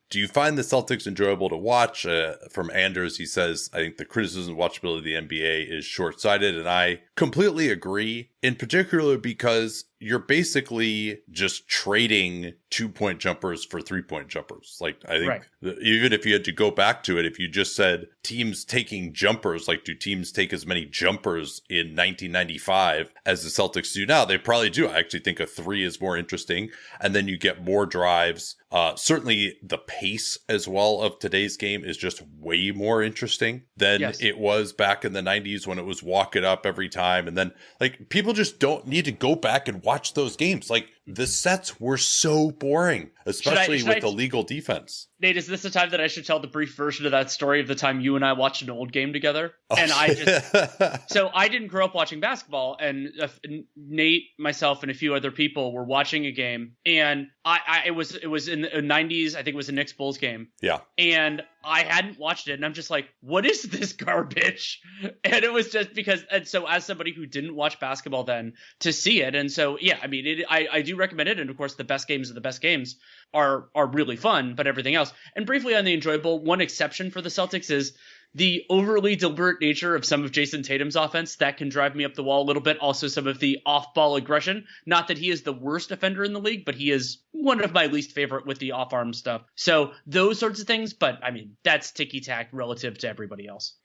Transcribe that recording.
do you find the Celtics enjoyable to watch? From Anders, he says, I think the criticism of watchability of the NBA is short-sighted, and I completely agree, in particular because you're basically just trading 2-point jumpers for 3-point jumpers. Like, I think even if you had to go back to it, if you just said teams taking jumpers, like do teams take as many jumpers in 1995 as the Celtics do now? They probably do. I actually think a 3 is more interesting. And then you get more drives. Certainly the pace as well of today's game is just way more interesting than it was back in the 90s when it was walk it up every time. And then like people just don't need to go back and watch those games. Like the sets were so boring, especially with the legal defense. Nate, is this the time that I should tell the brief version of that story of the time you and I watched an old game together? And so I didn't grow up watching basketball, and Nate, myself, and a few other people were watching a game, and it was in the 90s. I think it was a Knicks Bulls game. Yeah. And I hadn't watched it, and I'm just like, what is this garbage? And it was just because, and so as somebody who didn't watch basketball then, to see it, and so yeah, I mean, I do recommend it, and of course the best games of the best games are really fun, but everything else. And briefly on the enjoyable, one exception for the Celtics is the overly deliberate nature of some of Jason Tatum's offense that can drive me up the wall a little bit. Also some of the off-ball aggression. Not that he is the worst offender in the league, but he is one of my least favorite with the off-arm stuff. So those sorts of things, but I mean, that's ticky-tack relative to everybody else.